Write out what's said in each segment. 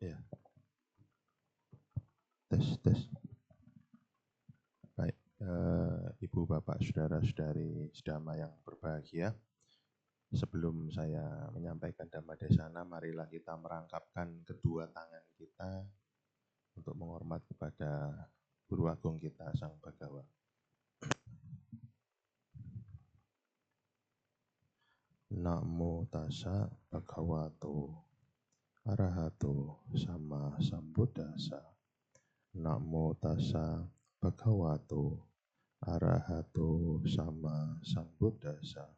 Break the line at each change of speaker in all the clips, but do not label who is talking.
Ya, tes. Baik, Ibu, Bapak, Saudara-saudari sedama yang berbahagia. Sebelum saya menyampaikan Dhamma Desana, marilah kita merangkapkan kedua tangan kita untuk menghormat kepada Guru Agung kita, Sang Bhagawa. Namo tassa bhagavato arahato sama sambuddhassa. Namo tassa bhagavato arahato sama sambuddhassa.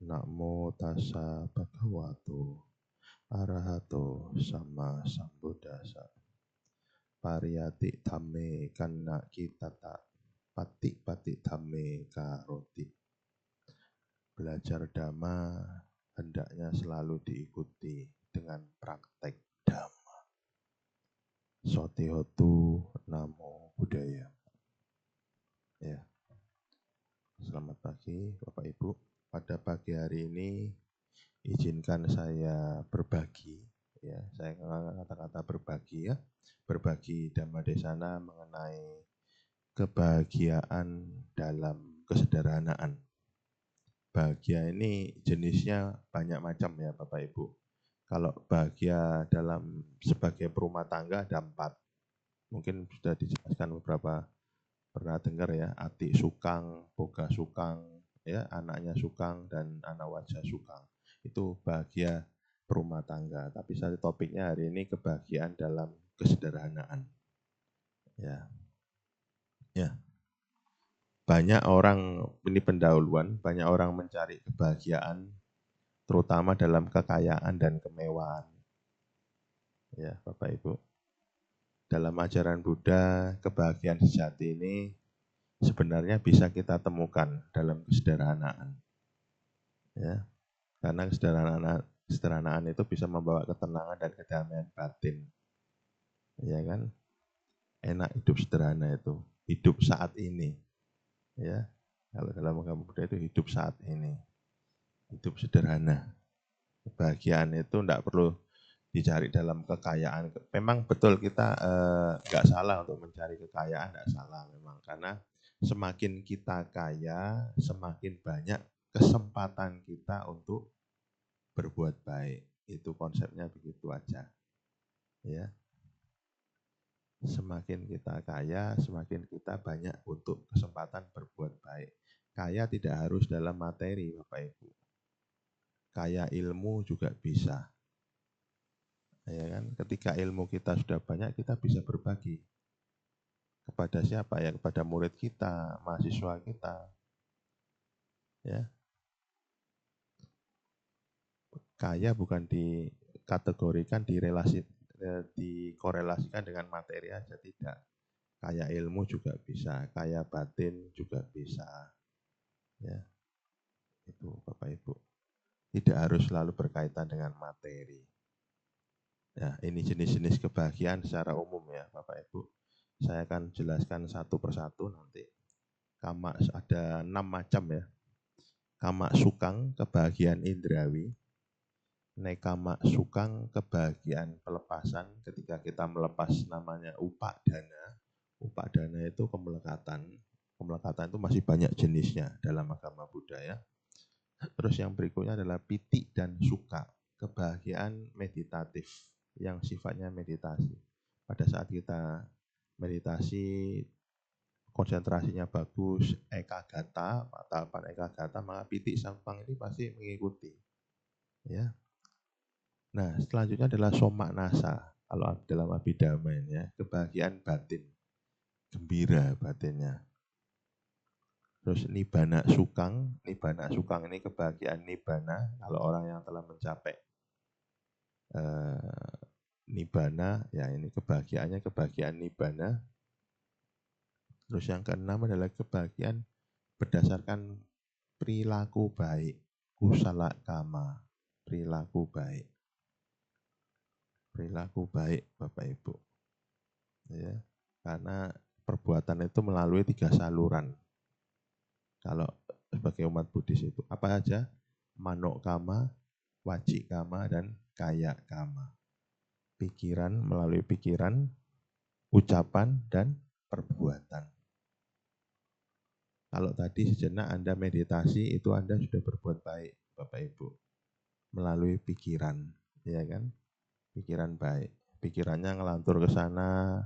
Namo tassa bhagavato arahato sama sambuddhassa. Pariyati dhamme kanna kitata pati dhamme karoti. Belajar dhamma hendaknya selalu diikuti dengan praktek dhamma. Sotihotu namo buddhaya. Ya. Selamat pagi Bapak Ibu. Pada pagi hari ini izinkan saya berbagi, ya, saya kata-kata berbagi, ya, berbagi Dhamma Desana mengenai kebahagiaan dalam kesederhanaan. Bahagia ini jenisnya banyak macam ya Bapak Ibu. Kalau bahagia dalam sebagai perumah tangga ada 4. Mungkin sudah dijelaskan beberapa, pernah dengar ya, atik sukang, boga sukang, ya, anaknya sukang dan anak wajah sukang. Itu bahagia perumah tangga. Tapi saya topiknya hari ini kebahagiaan dalam kesederhanaan. Ya. Ya. Banyak orang, ini pendahuluan, banyak orang mencari kebahagiaan terutama dalam kekayaan dan kemewahan. Ya, Bapak Ibu. Dalam ajaran Buddha, kebahagiaan sejati ini sebenarnya bisa kita temukan dalam kesederhanaan. Ya, karena kesederhanaan itu bisa membawa ketenangan dan kedamaian batin. Ya kan? Enak hidup sederhana itu, hidup saat ini. Ya, kalau dalam agama Buddha itu hidup saat ini. Hidup sederhana. Kebahagiaan itu tidak perlu dicari dalam kekayaan. Memang betul kita nggak salah untuk mencari kekayaan, nggak salah memang. Karena semakin kita kaya, semakin banyak kesempatan kita untuk berbuat baik. Itu konsepnya begitu aja. Ya. Semakin kita kaya, semakin kita banyak untuk kesempatan berbuat baik. Kaya tidak harus dalam materi, Bapak Ibu. Kaya ilmu juga bisa. Ya kan? Ketika ilmu kita sudah banyak, kita bisa berbagi. Kepada siapa? Ya, kepada murid kita, mahasiswa kita. Ya. Kaya bukan dikategorikan, dikorelasikan dengan materi aja, tidak. Kaya ilmu juga bisa, kaya batin juga bisa. Ya. Itu Bapak Ibu. Tidak harus selalu berkaitan dengan materi. Ya, ini jenis-jenis kebahagiaan secara umum ya Bapak Ibu. Saya akan jelaskan satu persatu nanti. Kama ada 6 macam ya. Kama sukang, kebahagiaan indrawi. Nekama sukang, kebahagiaan pelepasan ketika kita melepas, namanya upadana. Upadana itu kemelekatan. Kemelekatan itu masih banyak jenisnya dalam agama Buddha ya. Terus yang berikutnya adalah piti dan suka, kebahagiaan meditatif yang sifatnya meditasi. Pada saat kita meditasi, konsentrasinya bagus, ekagata, tahapan ekagata, maka piti sampang ini pasti mengikuti. Ya. Nah, selanjutnya adalah somak nasa. Kalau dalam Abhidhamma ini ya, kebahagiaan batin, gembira batinnya. Terus nibbana sukang ini kebahagiaan nibbana. Kalau orang yang telah mencapai nibbana, ya ini kebahagiaan nibbana. Terus yang keenam adalah kebahagiaan berdasarkan perilaku baik, kusala kama, perilaku baik. Perilaku baik Bapak Ibu. Ya, karena perbuatan itu melalui 3 saluran. Kalau sebagai umat Buddhis itu apa saja? Manok kama, wajik kama, dan kaya kama. pikiran, melalui pikiran, ucapan, dan perbuatan. Kalau tadi sejenak Anda meditasi, itu Anda sudah berbuat baik, Bapak Ibu. Melalui pikiran, ya kan? Pikiran baik. Pikirannya ngelantur ke sana,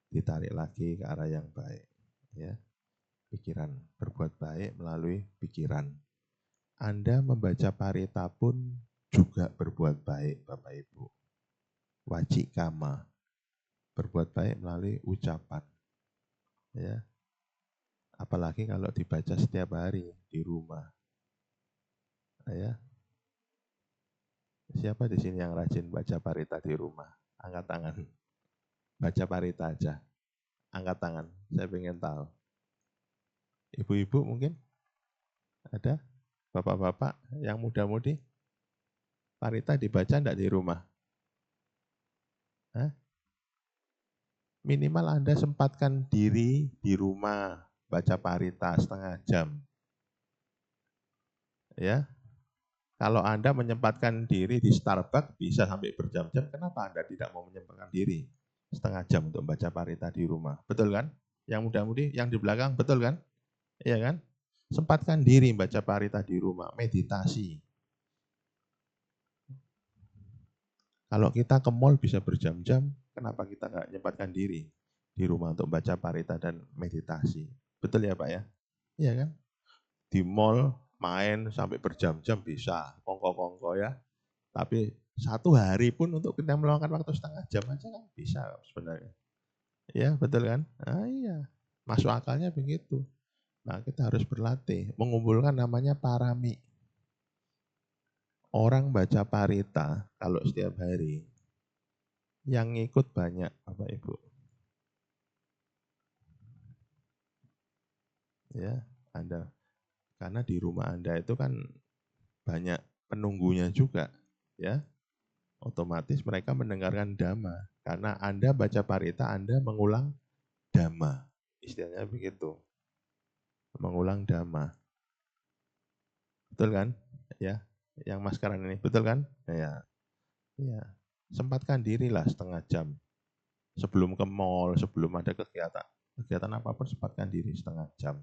ditarik lagi ke arah yang baik. Ya, pikiran, berbuat baik melalui pikiran. Anda membaca parita pun juga berbuat baik, Bapak Ibu. Wajik kama, berbuat baik melalui ucapan. Ya, apalagi kalau dibaca setiap hari di rumah. Ya, siapa di sini yang rajin baca parita di rumah? Angkat tangan. Baca parita aja. Angkat tangan. Saya pengen tahu. Ibu-ibu mungkin? Ada? Bapak-bapak yang muda-mudi? Parita dibaca enggak di rumah? Hah? Minimal Anda sempatkan diri di rumah. Baca parita setengah jam. Ya, kalau Anda menyempatkan diri di Starbucks bisa sampai berjam-jam, kenapa Anda tidak mau menyempatkan diri setengah jam untuk baca parita di rumah? Betul kan? Yang muda-mudi, yang di belakang, betul kan? Iya kan? Sempatkan diri baca parita di rumah, meditasi. Kalau kita ke mall bisa berjam-jam, kenapa kita nggak menyempatkan diri di rumah untuk baca parita dan meditasi? Betul ya Pak ya? Iya kan? Di mall main sampai berjam-jam bisa, kongko-kongko ya. Tapi satu hari pun untuk kita meluangkan waktu setengah jam aja kan bisa sebenarnya. Ya betul kan? Ah, iya, masuk akalnya begitu. Nah kita harus berlatih, mengumpulkan namanya parami. Orang baca parita kalau setiap hari, yang ngikut banyak Bapak Ibu. Ya, Anda. Karena di rumah Anda itu kan banyak penunggunya juga, ya. Otomatis mereka mendengarkan dhamma. Karena Anda baca parita, Anda mengulang dhamma. Istilahnya begitu. Mengulang dhamma. Betul kan? Ya, yang maskeran ini, betul kan? Ya. Ya. Sempatkan dirilah setengah jam. Sebelum ke mall, sebelum ada kegiatan. Kegiatan apapun sempatkan diri setengah jam.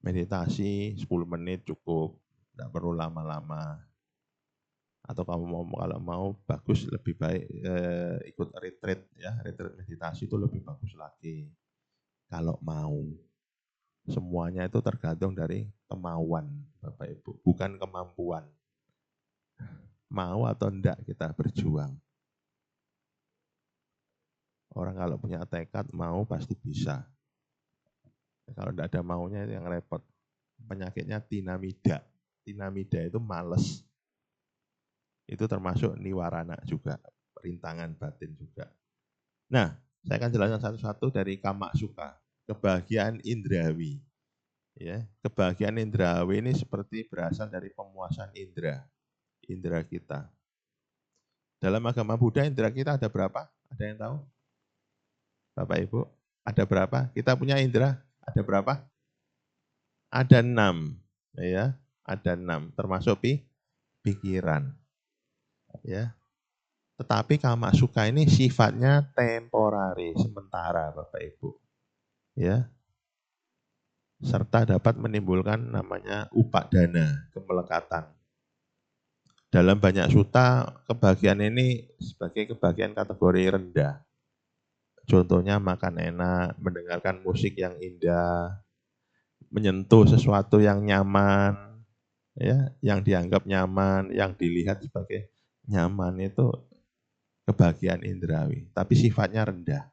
Meditasi 10 menit cukup, tidak perlu lama-lama. Atau kamu mau kalau mau bagus lebih baik ikut retreat ya, retreat meditasi itu lebih bagus lagi. Kalau mau. Semuanya itu tergantung dari kemauan Bapak Ibu, bukan kemampuan. Mau atau enggak kita berjuang. Orang kalau punya tekad mau pasti bisa. Kalau enggak ada maunya itu yang repot. Penyakitnya tinamida. Tinamida itu males. Itu termasuk niwarana juga, rintangan batin juga. Nah, saya akan jelaskan satu-satu dari kama suka, kebahagiaan indrawi. Ya, kebahagiaan indrawi ini seperti berasal dari pemuasan indera kita. Dalam agama Buddha indera kita ada berapa? Ada yang tahu? Bapak Ibu, ada berapa? Kita punya indera ada berapa? Ada 6, ya, ada 6, termasuk pikiran, ya. Tetapi kama suka ini sifatnya temporari, sementara Bapak Ibu, ya. Serta dapat menimbulkan namanya upadana, kemelekatan. Dalam banyak sutta, kebahagiaan ini sebagai kebahagiaan kategori rendah. Contohnya makan enak, mendengarkan musik yang indah, menyentuh sesuatu yang nyaman, ya, yang dianggap nyaman, yang dilihat sebagai nyaman itu kebahagiaan indrawi. Tapi sifatnya rendah,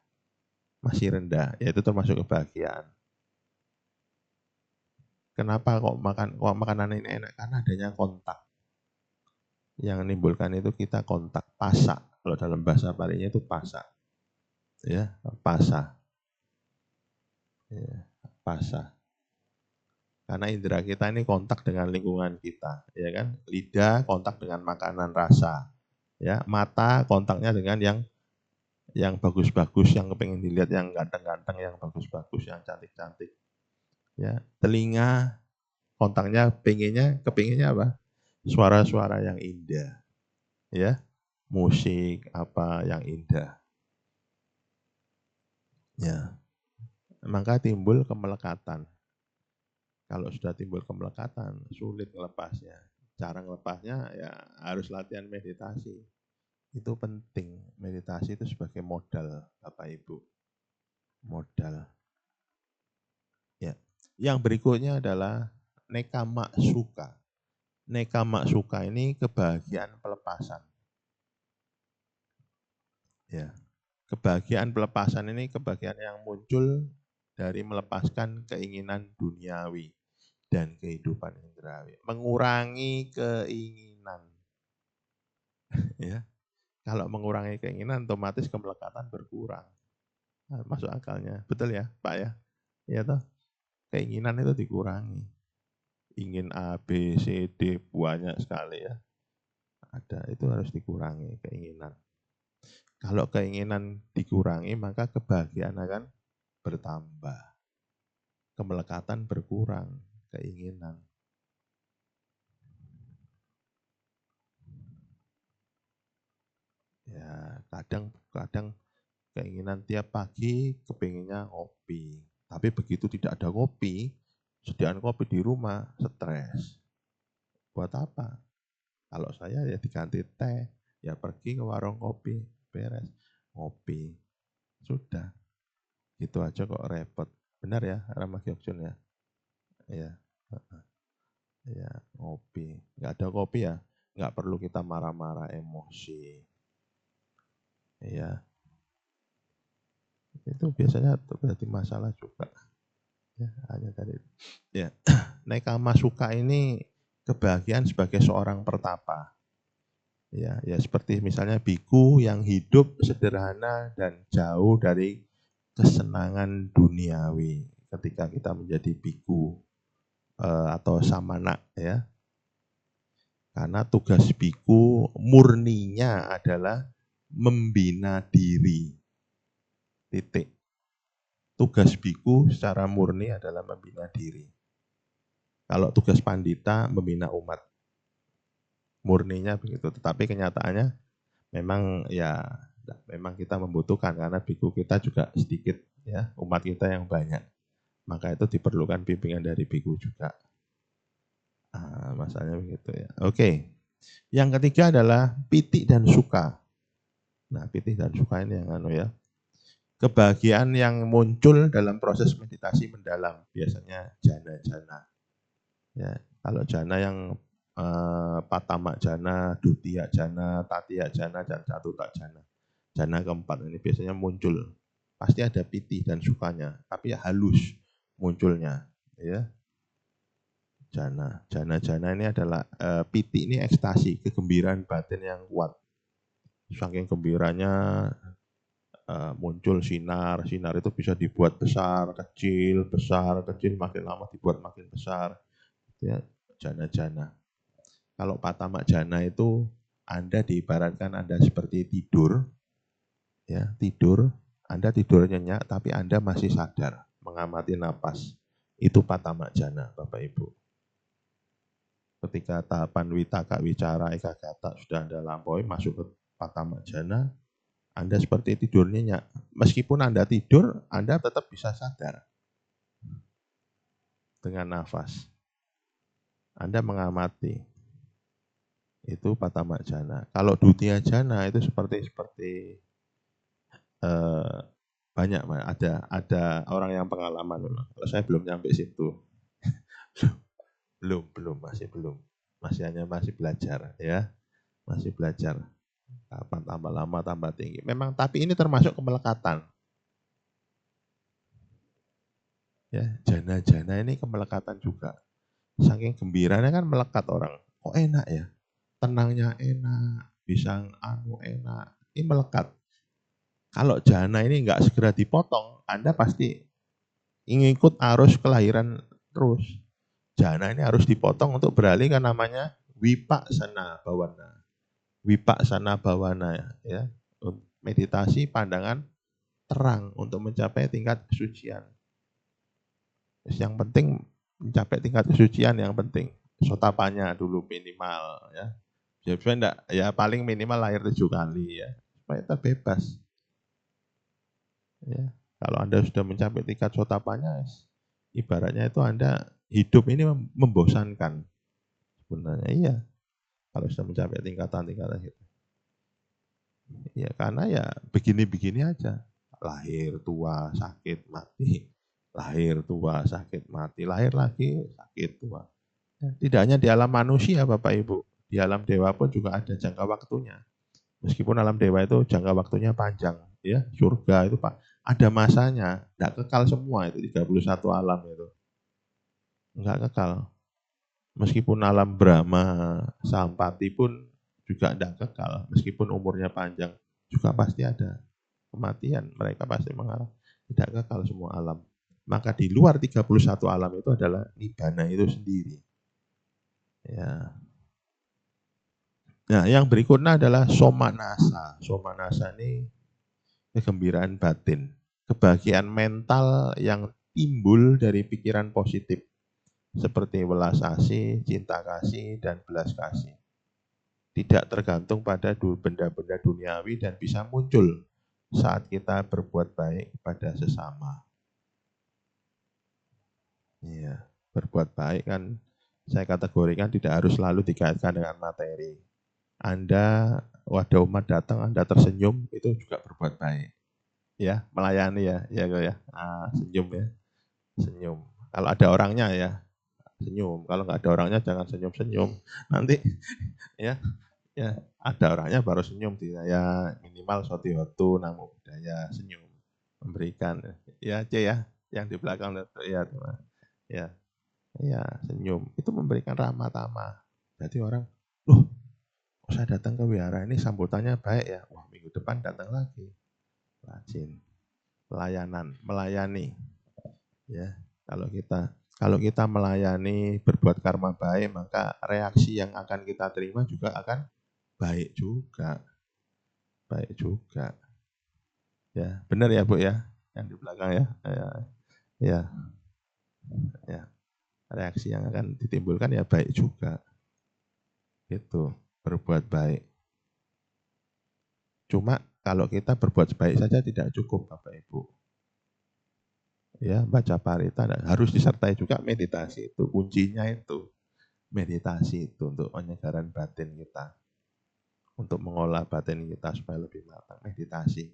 masih rendah, yaitu termasuk kebahagiaan. Kenapa kok makanan ini enak? Karena adanya kontak. Yang menimbulkan itu kita kontak, pasa. Kalau dalam bahasa Palinya itu pasa. Ya, pasa. Ya, pasa. Karena indera kita ini kontak dengan lingkungan kita, ya kan? Lidah kontak dengan makanan rasa. Ya, mata kontaknya dengan yang bagus-bagus, yang kepengen dilihat, yang ganteng-ganteng, yang bagus-bagus, yang cantik-cantik. Ya, telinga kontaknya kepinginnya apa? Suara-suara yang indah. Ya. musik, apa yang indah. Ya, maka timbul kemelekatan. Kalau sudah timbul kemelekatan, sulit melepasnya. Cara melepasnya ya harus latihan meditasi. Itu penting, meditasi itu sebagai modal, Bapak Ibu. Modal. Ya. Yang berikutnya adalah nekama suka. Nekama suka ini kebahagiaan pelepasan. Ya. Kebahagiaan pelepasan ini kebahagiaan yang muncul dari melepaskan keinginan duniawi dan kehidupan indrawi. Mengurangi keinginan. Ya. Kalau mengurangi keinginan otomatis kemelekatan berkurang. Nah, masuk akalnya. Betul ya, Pak ya? Ya toh? Keinginan itu dikurangi. Ingin A, B, C, D banyak sekali ya. Ada, itu harus dikurangi keinginan. Kalau keinginan dikurangi, maka kebahagiaan akan bertambah. Kemelekatan berkurang, keinginan. Ya, kadang keinginan tiap pagi kepinginnya kopi. Tapi begitu tidak ada kopi, sediaan kopi di rumah, stres. Buat apa? Kalau saya ya diganti teh, ya pergi ke warung kopi, beres. Kopi, sudah. Gitu aja kok repot. Benar ya, Rama Gyokjun ya? Iya. Ya, kopi. Nggak ada kopi ya, nggak perlu kita marah-marah emosi. Iya. Itu biasanya terjadi masalah juga. Ya, hanya dari ya. Nekama suka ini kebahagiaan sebagai seorang pertapa. Ya, ya seperti misalnya biku yang hidup sederhana dan jauh dari kesenangan duniawi ketika kita menjadi biku atau samana ya. Karena tugas biku murninya adalah membina diri. Titik. Tugas biku secara murni adalah membina diri. Kalau tugas pandita membina umat. Murninya begitu, tetapi kenyataannya memang ya memang kita membutuhkan karena biku kita juga sedikit ya, umat kita yang banyak. Maka itu diperlukan bimbingan dari biku juga. Masalahnya begitu ya. Oke. Yang ketiga adalah piti dan suka. Nah, piti dan suka ini yang ya. Kebahagiaan yang muncul dalam proses meditasi mendalam, biasanya jana-jana. Ya, kalau jana yang patama jana, dutiya jana, tatiya jana, dan catuta jana. Jana keempat ini biasanya muncul. Pasti ada piti dan sukanya, tapi ya halus munculnya. Ya. Jana ini adalah piti ini ekstasi, kegembiraan batin yang kuat. Saking gembiranya muncul sinar itu bisa dibuat besar, kecil, makin lama dibuat makin besar. Ya, jana. Kalau patama jana itu Anda diibaratkan Anda seperti tidur, ya tidur, Anda tidur nyenyak tapi Anda masih sadar mengamati napas. Itu patama jana, Bapak Ibu. Ketika tahapan witaka, wicara, ekagata sudah Anda lampaui masuk ke patama jana, Anda seperti tidur nyenyak. Meskipun Anda tidur, Anda tetap bisa sadar dengan nafas. Anda mengamati. Itu patama jana. Kalau dutiya jana itu seperti banyak, ada orang yang pengalaman. Kalau saya belum nyampe situ. belum, masih belajar ya, masih belajar. Kapan tambah lama tambah tinggi. Memang, tapi ini termasuk kemelekatan. Ya, jana ini kemelekatan juga. Saking gembiranya kan melekat orang. Kok enak ya? Tenangnya enak, bisa enak. Ini melekat. Kalau jana ini enggak segera dipotong, Anda pasti ngikut arus kelahiran terus. Jana ini harus dipotong untuk beralih ke namanya vipassana bhavana. Vipassana bhavana ya, meditasi pandangan terang untuk mencapai tingkat kesucian. Yang penting mencapai tingkat kesucian yang penting. Sotapanya dulu minimal ya. Supaya enggak, ya paling minimal lahir 7 kali ya. Supaya terbebas. Ya. Kalau Anda sudah mencapai tingkat sotapanya, ibaratnya itu Anda hidup ini membosankan. Sebenarnya iya. Kalau sudah mencapai tingkatan-tingkatan itu. Ya karena ya begini-begini aja. Lahir, tua, sakit, mati. Lahir, tua, sakit, mati. Lahir lagi, sakit, tua. Tidak hanya di alam manusia Bapak Ibu. Di alam dewa pun juga ada jangka waktunya. Meskipun alam dewa itu jangka waktunya panjang. Ya, surga itu Pak. Ada masanya. Tidak kekal semua itu 31 alam itu. Enggak kekal. Meskipun alam Brahma, Sampati pun juga tidak kekal. Meskipun umurnya panjang, juga pasti ada kematian. Mereka pasti mengalami. Tidak kekal semua alam. Maka di luar 31 alam itu adalah Nibbana itu sendiri. Ya. Nah, yang berikutnya adalah Somanasa. Somanasa ini kegembiraan batin. Kebahagiaan mental yang timbul dari pikiran positif. Seperti welas asih, cinta kasih, dan belas kasih. Tidak tergantung pada benda-benda duniawi dan bisa muncul saat kita berbuat baik kepada sesama. Iya, berbuat baik kan saya kategorikan tidak harus selalu dikaitkan dengan materi. Anda, wadah umat datang, Anda tersenyum, itu juga berbuat baik. Ya, melayani ya, ya, ya. Senyum ya, senyum. Kalau ada orangnya ya, senyum. Kalau nggak ada orangnya jangan senyum-senyum. Nanti ya, ya ada orangnya baru senyum. Ya minimal sotihotu namu budaya senyum memberikan. Ya C ya, yang di belakang ya, ya, ya senyum. Itu memberikan rahmat tamah. Jadi orang, loh, saya datang ke wihara ini sambutannya baik ya. Wah minggu depan datang lagi. Rajin, pelayanan, melayani. Ya, kalau kita melayani, berbuat karma baik, maka reaksi yang akan kita terima juga akan baik juga. Baik juga. Ya, benar ya Bu ya, yang di belakang ya. Ya, ya. Reaksi yang akan ditimbulkan ya baik juga. Itu, berbuat baik. Cuma kalau kita berbuat baik saja tidak cukup Bapak Ibu. Ya, baca parita harus disertai juga meditasi itu. Kuncinya itu meditasi itu untuk penyegaran batin kita. Untuk mengolah batin kita supaya lebih matang. Meditasi.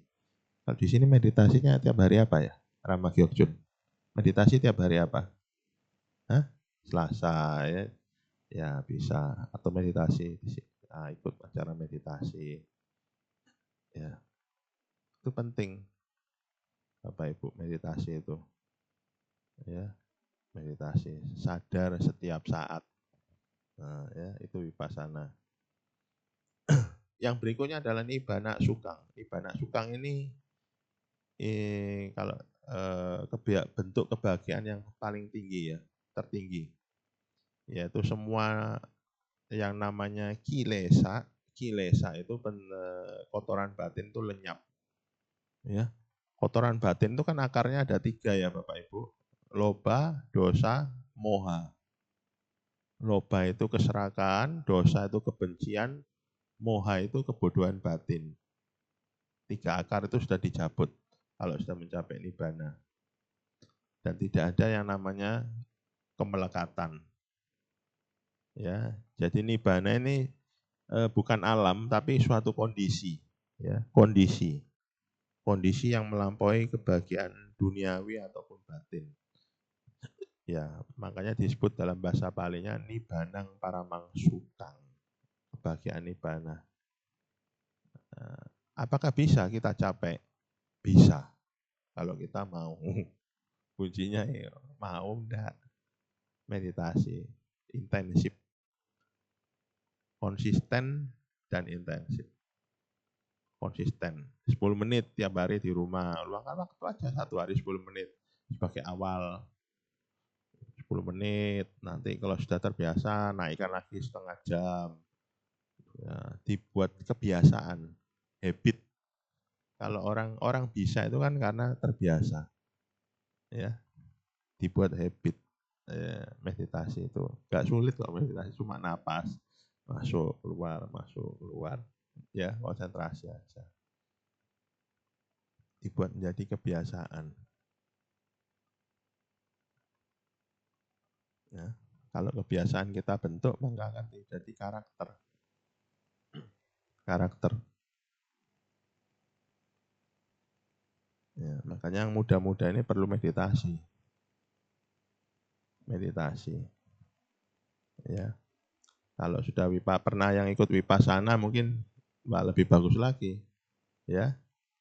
Kalau di sini meditasinya tiap hari apa ya? Rama Gyogjun. Meditasi tiap hari apa? Hah? Selasa ya. Ya bisa. Atau meditasi. Nah, ikut acara meditasi. Ya. Itu penting. Bapak Ibu meditasi itu. Ya. Meditasi. Sadar setiap saat. Nah, ya, itu vipassana. Yang berikutnya adalah Nibbana Sukang. Nibbana Sukang ini kalau bentuk kebahagiaan yang paling tinggi ya, tertinggi. Yaitu semua yang namanya kilesa itu kotoran batin itu lenyap. Ya. Kotoran batin itu kan akarnya ada 3 ya Bapak Ibu. Loba, dosa, moha. Loba itu keserakahan, dosa itu kebencian, moha itu kebodohan batin. 3 akar itu sudah dicabut kalau sudah mencapai nibbana. Dan tidak ada yang namanya kemelekatan. Ya, jadi nibbana ini bukan alam tapi suatu kondisi, ya, kondisi yang melampaui kebahagiaan duniawi ataupun batin. Ya, makanya disebut dalam bahasa Palinya nibbanang paramang sukang, kebahagiaan nibbana. Apakah bisa kita capai? Bisa, kalau kita mau. Kuncinya ya, mau enggak, meditasi, intensif, konsisten dan intensif. Konsisten, 10 menit tiap hari di rumah, luangkan waktu aja 1 hari 10 menit sebagai awal. 10 menit, nanti kalau sudah terbiasa naikkan lagi setengah jam. Ya, dibuat kebiasaan, habit. Kalau orang bisa itu kan karena terbiasa. Ya, dibuat habit. Meditasi itu enggak sulit kok, meditasi cuma napas. masuk keluar, ya konsentrasi aja. Dibuat menjadi kebiasaan. Ya. Kalau kebiasaan kita bentuk, maka akan jadi karakter. Ya, makanya yang muda-muda ini perlu meditasi. Ya. Kalau sudah pernah yang ikut Vipassana mungkin lebih bagus lagi. Ya.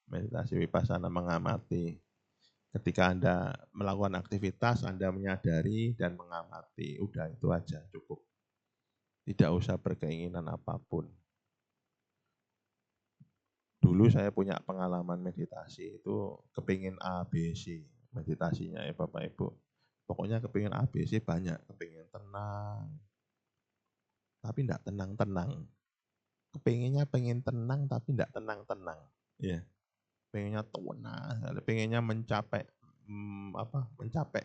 Meditasi Vipassana mengamati. Ketika Anda melakukan aktivitas, Anda menyadari dan mengamati. Udah itu aja cukup. Tidak usah berkeinginan apapun. Dulu saya punya pengalaman meditasi itu kepingin ABC meditasinya ya Bapak Ibu. Pokoknya kepingin ABC banyak, kepingin tenang. Tapi tidak tenang-tenang. Kepinginnya pengen tenang tapi tidak tenang-tenang. Ya. Pengennya tenang, pengennya mencapai mencapai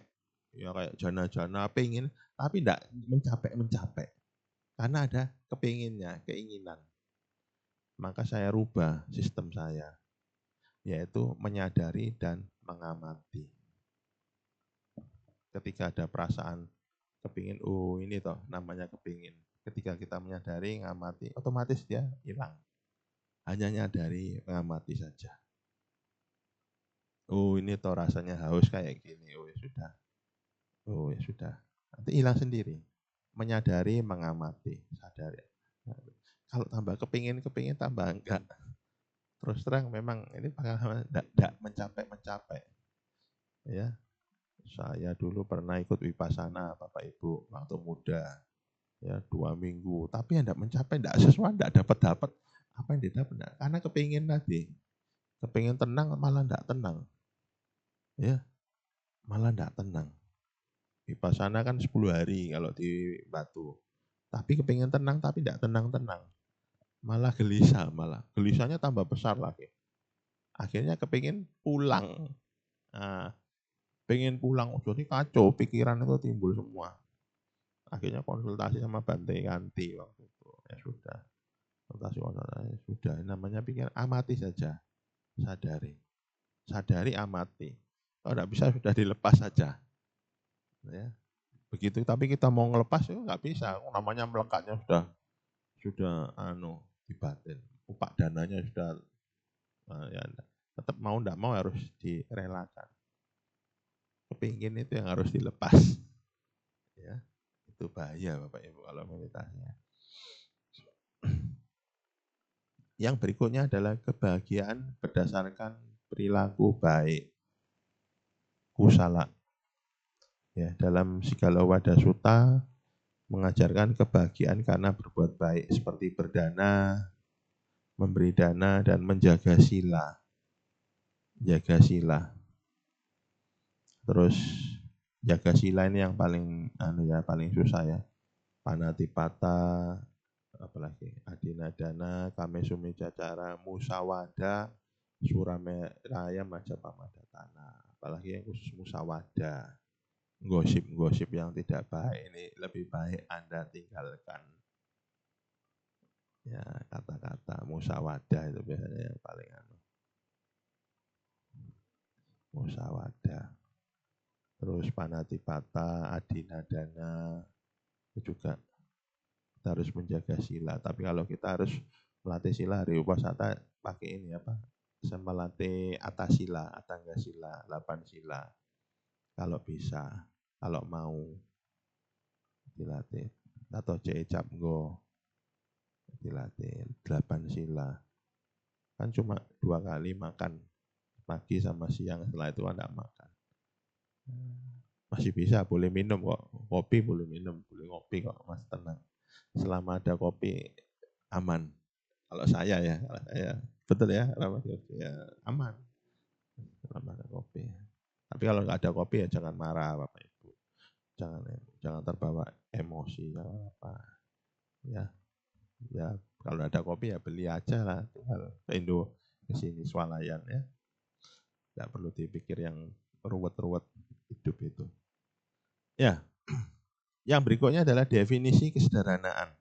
ya kayak jana-jana pengen tapi tidak mencapai. Karena ada kepinginnya, keinginan. Maka saya rubah sistem saya, yaitu menyadari dan mengamati. Ketika ada perasaan kepingin, ini toh namanya kepingin. Ketika kita menyadari, mengamati, otomatis dia hilang. Hanya nyadari, mengamati saja. Ini toh rasanya haus kayak gini. Ya sudah. Ya sudah. Nanti hilang sendiri. Menyadari, mengamati, sadari. Kalau tambah kepingin tambah enggak. Terus terang memang ini pengalaman tidak mencapai. Ya, saya dulu pernah ikut Vipassana Bapak Ibu waktu muda, ya 2 minggu. Tapi yang tidak mencapai, tidak sesuai, tidak dapat apa yang didapat. Karena kepingin tadi, kepingin tenang malah tidak tenang, ya malah tidak tenang. Vipassana kan 10 hari kalau di Batu. Tapi kepingin tenang tapi tidak tenang-tenang. Malah gelisah, gelisahnya tambah besar lagi. Akhirnya kepingin pulang. Nah, pengen pulang, jadi kacau, pikiran itu timbul semua. Akhirnya konsultasi sama Bante Kanti waktu itu. Ya sudah, konsultasi sudah, namanya pikir, amati saja, sadari amati. Kalau tidak bisa sudah dilepas saja. Ya. Begitu, tapi kita mau ngelepas itu nggak bisa, namanya melekatnya sudah dibatin. Upak dananya sudah ya, tetap mau tidak mau harus direlakan. Kepingin itu yang harus dilepas. Ya, itu bahaya Bapak Ibu kalau meditasinya. Yang berikutnya adalah kebahagiaan berdasarkan perilaku baik. Kusala. Ya, dalam Sigalowada Sutta mengajarkan kebahagiaan karena berbuat baik seperti berdana, memberi dana dan menjaga sila. Jaga sila. Terus jaga sila ini yang paling paling susah ya. Panatipata, apalagi adinadana, kamesumicacara, musawada, surameraya, majapamadhatana. Apalagi yang khusus musawada. Gosip-gosip yang tidak baik ini lebih baik Anda tinggalkan. Ya, kata-kata musawada itu biasanya yang paling musawada. Terus panatipata, adinadana, itu juga kita harus menjaga sila. Tapi kalau kita harus melatih sila hari upasata pakai ini melatih atasila, atangga sila, 8 sila. Kalau bisa, kalau mau dilatih. Atau Capgo dilatih 8 sila. Kan cuma 2 kali makan, pagi sama siang, setelah itu Anda makan. Masih bisa, boleh minum kok. Kopi boleh minum, boleh ngopi kok, masih tenang. Selama ada kopi, aman. Kalau saya ya, betul ya, aman. Selama ada kopi. Tapi kalau nggak ada kopi ya jangan marah Bapak Ibu. Jangan terbawa emosi apa. Ya kalau ada kopi ya beli aja lah, tinggal ke Indo ke sini swalayan ya. Nggak perlu dipikir yang ruwet-ruwet hidup itu. Ya, yang berikutnya adalah definisi kesederhanaan.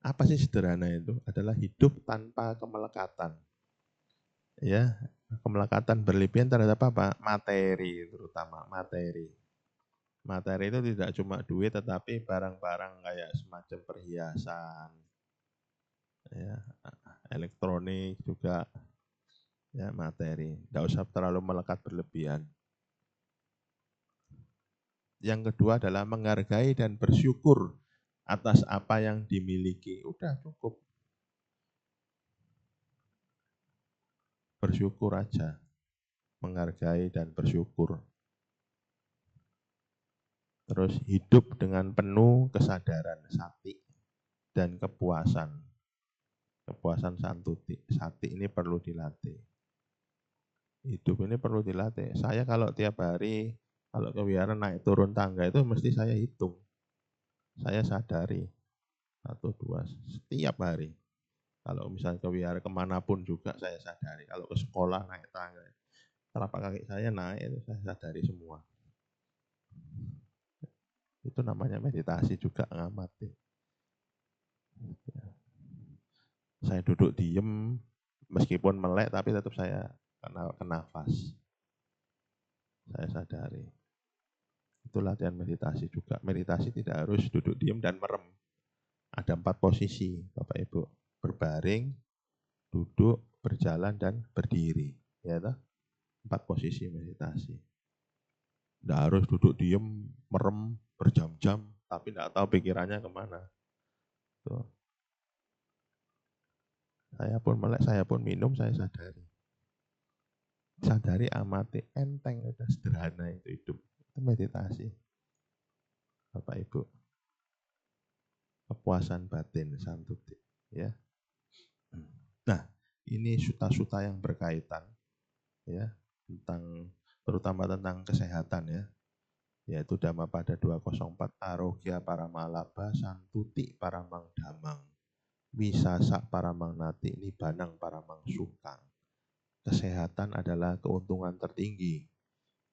Apa sih sederhana itu? Adalah hidup tanpa kemelekatan. Ya, kemelekatan berlebihan terhadap apa? Materi, terutama materi. Materi itu tidak cuma duit, tetapi barang-barang kayak semacam perhiasan, ya, elektronik juga, ya materi. Tidak usah terlalu melekat berlebihan. Yang kedua adalah menghargai dan bersyukur atas apa yang dimiliki. Udah cukup. Bersyukur aja. Menghargai dan bersyukur. Terus hidup dengan penuh kesadaran sati dan kepuasan. Kepuasan santuti. Sati ini perlu dilatih. Hidup ini perlu dilatih. Saya kalau tiap hari, kalau ke wihara naik turun tangga itu mesti saya hitung. Saya sadari. 1, 2, setiap hari. Kalau misalnya ke wihara kemanapun juga saya sadari. Kalau ke sekolah naik tangga, telapak kaki saya naik itu saya sadari semua. Itu namanya meditasi juga, ngamati. Saya duduk diem, meskipun melek tapi tetap saya ke nafas. Saya sadari. Itu latihan meditasi juga. Meditasi tidak harus duduk diem dan merem. Ada 4 posisi, Bapak Ibu. Berbaring, duduk, berjalan, dan berdiri. Ya toh? 4 posisi meditasi. Tidak harus duduk diem, merem, berjam-jam, tapi tidak tahu pikirannya kemana. Tuh. Saya pun melek, saya pun minum, saya sadari. Sadari, amati, enteng, itu sederhana itu hidup. Itu meditasi. Bapak Ibu. Kepuasan batin, santuti. Ya. Nah, ini suta-suta yang berkaitan, ya, tentang terutama tentang kesehatan, ya, yaitu Dhammapada 204, Arogya Paramalabha Santuti Paramang Damang, Wisasa Paramang Nati Nibanang Paramang Sukang. Kesehatan adalah keuntungan tertinggi,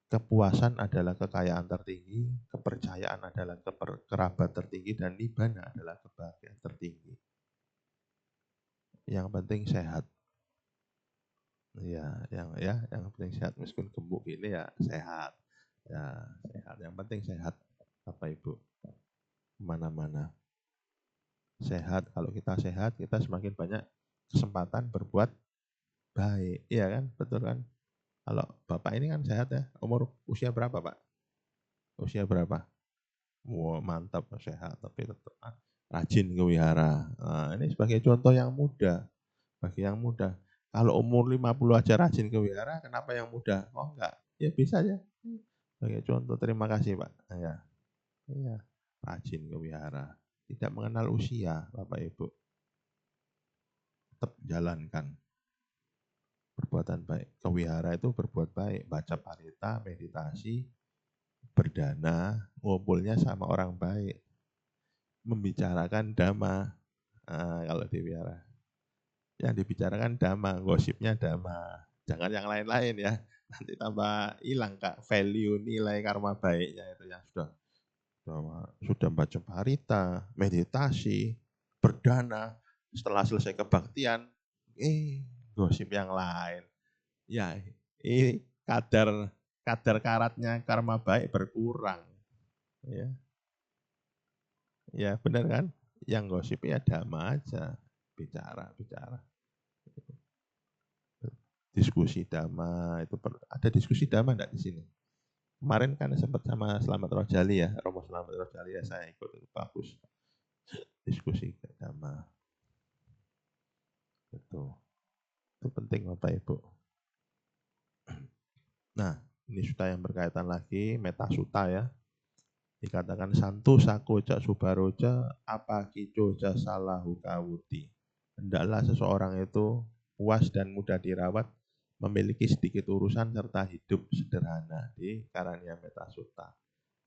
kepuasan adalah kekayaan tertinggi, kepercayaan adalah kerabat tertinggi, dan nibbana adalah kebahagiaan tertinggi. Yang penting sehat. Ya, yang penting sehat, meskipun gemuk ini ya sehat. Ya, sehat. Yang penting sehat, Bapak Ibu. Mana-mana. Sehat, kalau kita sehat, kita semakin banyak kesempatan berbuat baik. Iya kan? Betul kan? Kalau Bapak ini kan sehat ya. Usia berapa, Pak? Usia berapa? Wow, mantap, sehat, tapi tetap rajin ke wihara. Nah, ini sebagai contoh yang muda. Bagi yang muda. Kalau umur 50 aja rajin ke wihara, kenapa yang muda? Oh enggak, ya bisa aja. Sebagai contoh, terima kasih Pak. Ya, iya, rajin ke wihara. Tidak mengenal usia, Bapak Ibu. Tetap jalankan perbuatan baik. Ke wihara itu berbuat baik, baca parita, meditasi, berdana, ngumpulnya sama orang baik. Membicarakan dhamma. Nah, kalau di wihara. Yang dibicarakan dhamma, gosipnya dhamma. Jangan yang lain-lain ya. Nanti tambah hilang Kak value nilai karma baiknya itu yang sudah baca parita, meditasi, berdana, setelah selesai kebaktian, gosip yang lain. Ya, ini kadar karatnya karma baik berkurang. Ya. Ya, benar kan? Yang gosip ya dhamma aja, bicara. Diskusi dhamma itu ada diskusi dhamma enggak di sini? Kemarin kan sempat sama Selamat Rojali ya, Romo Selamat Rojali ya, saya ikut, itu bagus. Diskusi dhamma. Itu penting Bapak Ibu. Nah, ini suta yang berkaitan lagi, meta suta ya. Dikatakan santu sakoja subaroja apa kicoja salahu kawuti. Hendaklah seseorang itu puas dan mudah dirawat, memiliki sedikit urusan serta hidup sederhana. Di Karania Meta Sutta.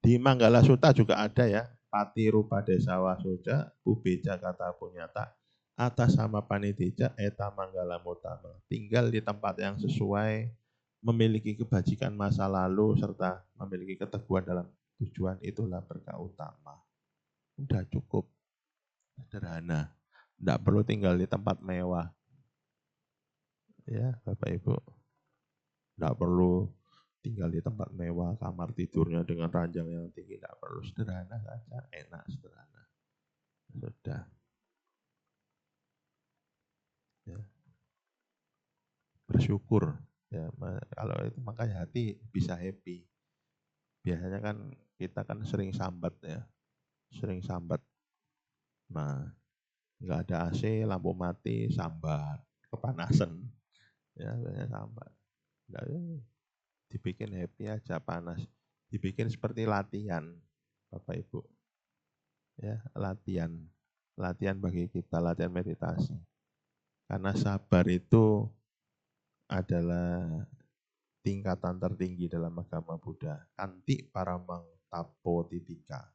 Di Manggala Sutta juga ada ya, Pati Rupa Desawa Soja, Bubeja Kata Punyata, atas sama Paniteja, Eta Manggala Mutama. Tinggal di tempat yang sesuai, memiliki kebajikan masa lalu, serta memiliki keteguhan dalam tujuan, itulah berkah utama. Udah cukup, sederhana. Tidak perlu tinggal di tempat mewah. Ya, Bapak Ibu. Tidak perlu tinggal di tempat mewah, kamar tidurnya dengan ranjang yang tinggi. Tidak perlu, sederhana saja, enak, sederhana. Sudah. Ya. Bersyukur. Ya, kalau itu makanya hati bisa happy. Biasanya kan kita kan sering sambat ya. Sering sambat. Nah, nggak ada AC, lampu mati, sambat. Kepanasan. Ya, biasanya sambat. Nggak, dibikin happy aja, panas. Dibikin seperti latihan, Bapak Ibu. Ya, latihan. Latihan bagi kita, latihan meditasi. Karena sabar itu adalah tingkatan tertinggi dalam agama Buddha. Kanti paramang tapo titika.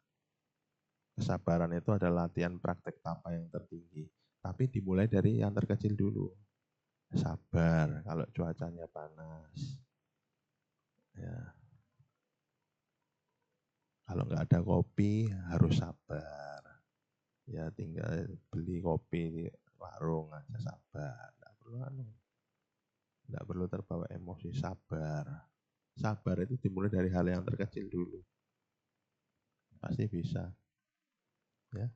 Kesabaran itu adalah latihan praktek tapa yang tertinggi. Tapi dimulai dari yang terkecil dulu. Sabar kalau cuacanya panas. Ya. Kalau nggak ada kopi harus sabar. Ya tinggal beli kopi di warung aja, sabar. Nggak perlu terbawa emosi, sabar. Sabar itu dimulai dari hal yang terkecil dulu. Pasti bisa. Ya.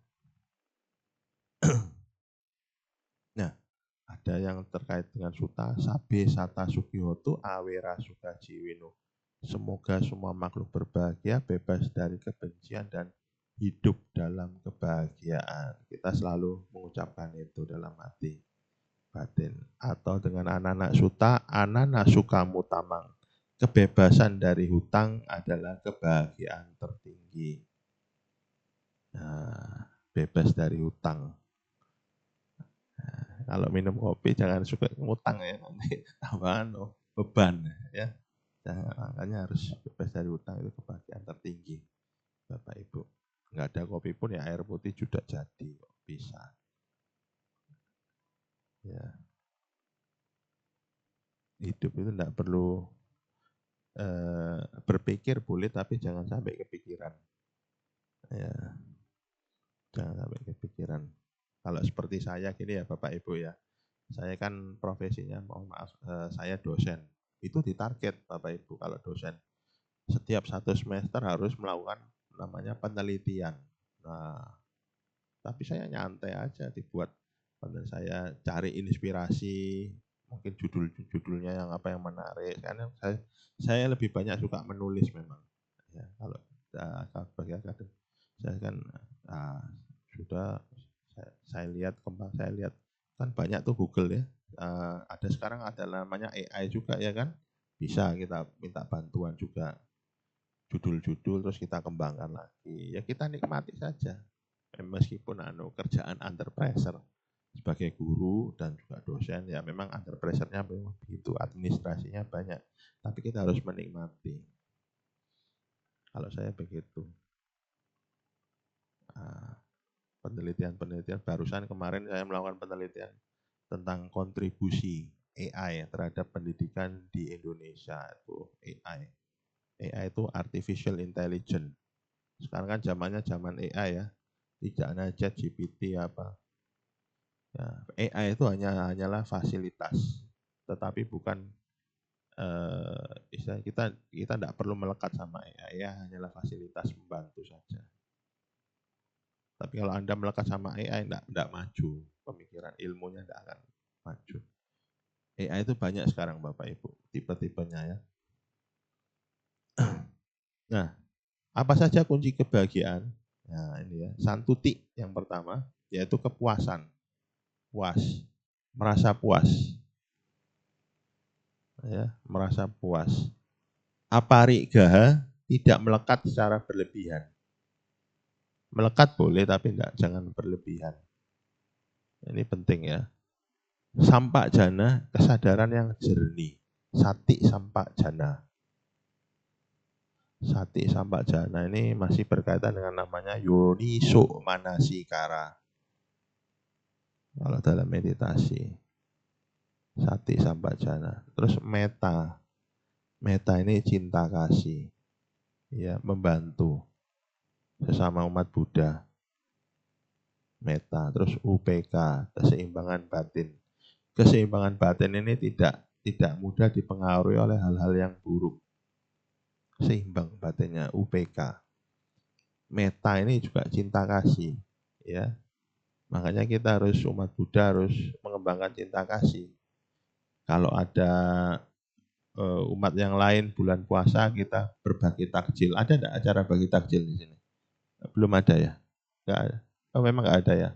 Nah, ada yang terkait dengan suta, sabe sata sukihotu awera suka jiwinu. Semoga semua makhluk berbahagia, bebas dari kebencian dan hidup dalam kebahagiaan. Kita selalu mengucapkan itu dalam hati batin. Atau dengan anak-anak suta, anak-anak suka mutamang. Kebebasan dari hutang adalah kebahagiaan tertinggi. Nah, bebas dari hutang. Nah, kalau minum kopi jangan suka ngutang ya, nanti tambahan beban ya. Jangan, makanya harus bebas dari hutang, itu kebahagiaan tertinggi, Bapak Ibu. Nggak ada kopi pun ya air putih juga jadi, bisa. Ya. Hidup itu enggak perlu berpikir boleh, tapi jangan sampai kepikiran. Ya, jangan sampai kepikiran. Kalau seperti saya gini ya Bapak Ibu ya, saya kan profesinya, mohon maaf, saya dosen. Itu ditarget Bapak Ibu kalau dosen. Setiap 1 semester harus melakukan namanya penelitian. Nah, tapi saya nyantai aja dibuat, saya cari inspirasi, mungkin judul-judulnya yang apa yang menarik. Karena saya lebih banyak suka menulis memang. Ya, kalau bagi akademik, saya kan sudah saya lihat kan banyak tuh Google ya. Ada sekarang ada namanya AI juga ya kan. Bisa kita minta bantuan juga judul-judul terus kita kembangkan lagi. Ya kita nikmati saja. Meskipun kerjaan under pressure sebagai guru dan juga dosen ya memang under pressure-nya memang begitu, administrasinya banyak. Tapi kita harus menikmati. Kalau saya begitu. Penelitian-penelitian barusan kemarin saya melakukan penelitian tentang kontribusi AI terhadap pendidikan di Indonesia. Itu AI. AI itu artificial intelligence. Sekarang kan zamannya zaman AI ya. Tidak hanya ChatGPT apa. Ya, AI itu hanyalah fasilitas, tetapi bukan istilah kita tidak perlu melekat sama AI, ya hanyalah fasilitas membantu saja. Tapi kalau Anda melekat sama AI tidak maju, pemikiran ilmunya tidak akan maju. AI itu banyak sekarang Bapak Ibu, tipe-tipenya ya. Nah, apa saja kunci kebahagiaan? Nah, ini ya, santuti yang pertama yaitu kepuasan. Puas, merasa puas. Ya, merasa puas. Aparigaha, tidak melekat secara berlebihan. Melekat boleh tapi jangan berlebihan. Ini penting ya. Sampak jana, kesadaran yang jernih. Sati sampak jana. Sati sampak jana ini masih berkaitan dengan namanya yoniso manasikara. Kalau dalam meditasi. Sati sampak jana. Terus meta. Meta ini cinta kasih. Ya, membantu sesama umat Buddha. meta, terus UPK, keseimbangan batin. Keseimbangan batin ini tidak mudah dipengaruhi oleh hal-hal yang buruk. Seimbang batinnya, UPK. Meta ini juga cinta kasih, ya. Makanya kita harus, umat Buddha harus mengembangkan cinta kasih. Kalau ada umat yang lain bulan puasa kita berbagi takjil. Ada enggak acara bagi takjil di sini? Belum ada ya? Enggak ada. Oh, memang enggak ada ya?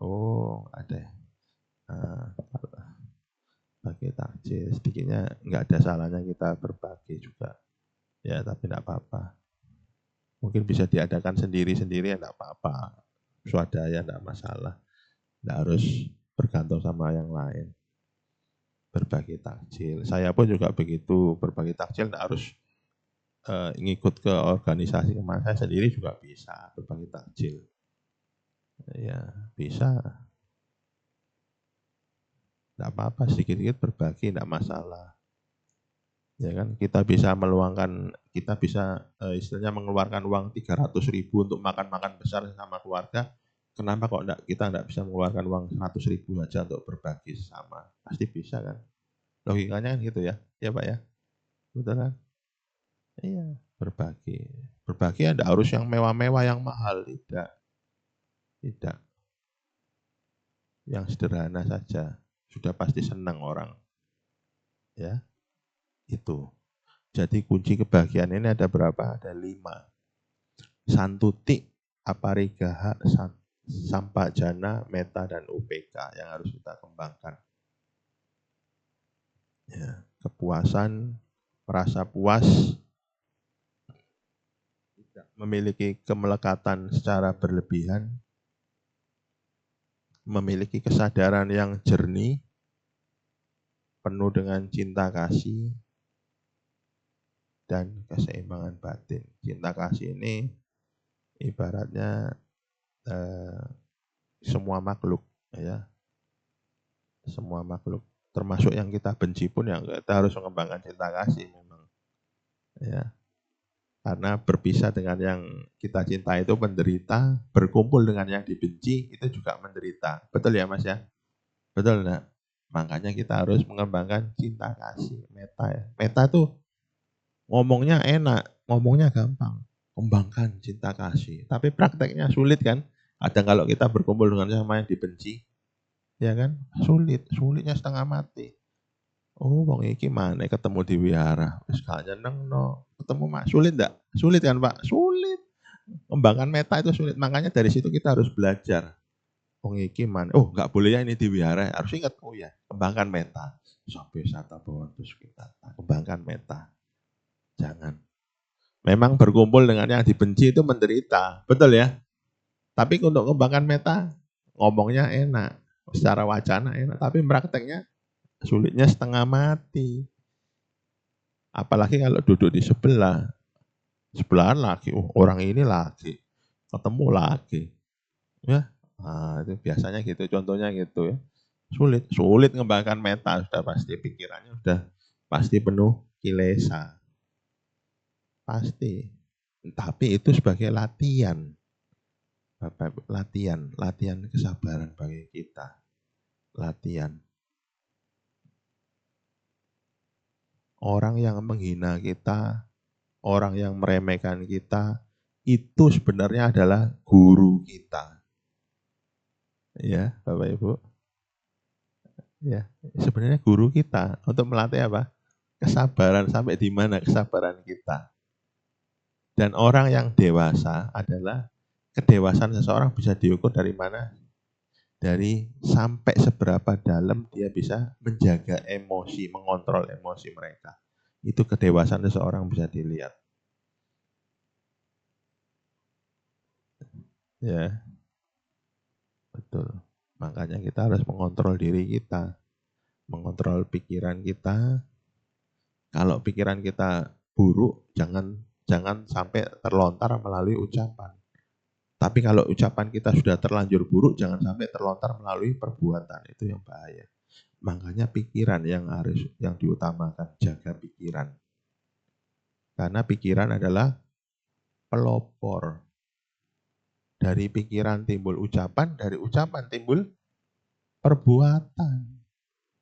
Oh, ada ya. Nah, bagi takjil sedikitnya enggak ada salahnya kita berbagi juga. Ya, tapi enggak apa-apa. Mungkin bisa diadakan sendiri-sendiri ya enggak apa-apa. Swadaya enggak masalah. Enggak harus bergantung sama yang lain. Berbagi takjil. Saya pun juga begitu, berbagi takjil enggak harus ngikut ke organisasi kemana, saya sendiri juga bisa berbagi takjil. Ya, bisa. Enggak apa-apa, sedikit-sedikit berbagi, enggak masalah. Ya kan, kita bisa meluangkan, kita bisa istilahnya mengeluarkan uang 300.000 untuk makan-makan besar sama keluarga. Kenapa kok kita enggak bisa mengeluarkan uang 100.000 aja untuk berbagi sesama? Pasti bisa kan? Logikanya kan gitu ya, ya Pak ya? Betul kan? Iya, berbagi. Berbagi enggak harus yang mewah-mewah, yang mahal, tidak. Tidak. Yang sederhana saja, sudah pasti senang orang. Ya, itu. Jadi kunci kebahagiaan ini ada berapa? Ada 5. Santuti, aparigaha, sampajana, meta, dan UPK yang harus kita kembangkan. Ya, kepuasan, merasa puas, tidak memiliki kemelekatan secara berlebihan, memiliki kesadaran yang jernih, penuh dengan cinta kasih, dan keseimbangan batin. Cinta kasih ini ibaratnya semua makhluk, ya, semua makhluk, termasuk yang kita benci pun yang kita harus mengembangkan cinta kasih memang, ya, karena berpisah dengan yang kita cinta itu menderita, berkumpul dengan yang dibenci itu juga menderita, betul ya Mas ya? Betul enggak? Makanya kita harus mengembangkan cinta kasih, meta ya. Meta itu ngomongnya enak, ngomongnya gampang, kembangkan cinta kasih, tapi prakteknya sulit kan? Kadang kalau kita berkumpul dengan sama yang dibenci, ya kan? Sulitnya setengah mati. Oh, wong iki mana ketemu di wihara, wis gak nyenengno. Ketemu Mak, sulit enggak? Sulit kan, Pak? Sulit. Kembangkan meta itu sulit. Makanya dari situ kita harus belajar. Wong iki mana? Oh, enggak boleh ya ini di wihara. Harus ingat, oh ya, kembangkan meta. Sampai sata bawah terus kita kembangkan meta. Jangan. Memang berkumpul dengan yang dibenci itu menderita, betul ya? Tapi untuk kembangkan meta, ngomongnya enak, secara wacana enak, tapi prakteknya sulitnya setengah mati. Apalagi kalau duduk di sebelahan lagi, oh, orang ini lagi, ketemu lagi, ya. Nah, itu biasanya gitu, contohnya gitu ya. Sulit ngembangkan meta, sudah pasti pikirannya sudah pasti penuh kilesa. Pasti. Tapi itu sebagai latihan. Latihan kesabaran bagi kita. Latihan. Orang yang menghina kita, orang yang meremehkan kita, itu sebenarnya adalah guru kita. Ya, Bapak Ibu. Ya, sebenarnya guru kita untuk melatih apa? Kesabaran, sampai di mana kesabaran kita. Dan orang yang dewasa adalah, kedewasaan seseorang bisa diukur dari mana? Dari sampai seberapa dalam dia bisa menjaga emosi, mengontrol emosi mereka. Itu kedewasaan seseorang bisa dilihat. Ya, betul. Makanya kita harus mengontrol diri kita, mengontrol pikiran kita. Kalau pikiran kita buruk, jangan sampai terlontar melalui ucapan. Tapi kalau ucapan kita sudah terlanjur buruk, jangan sampai terlontar melalui perbuatan. Itu yang bahaya. Makanya pikiran yang diutamakan, jaga pikiran. Karena pikiran adalah pelopor Dari pikiran timbul ucapan, dari ucapan timbul perbuatan.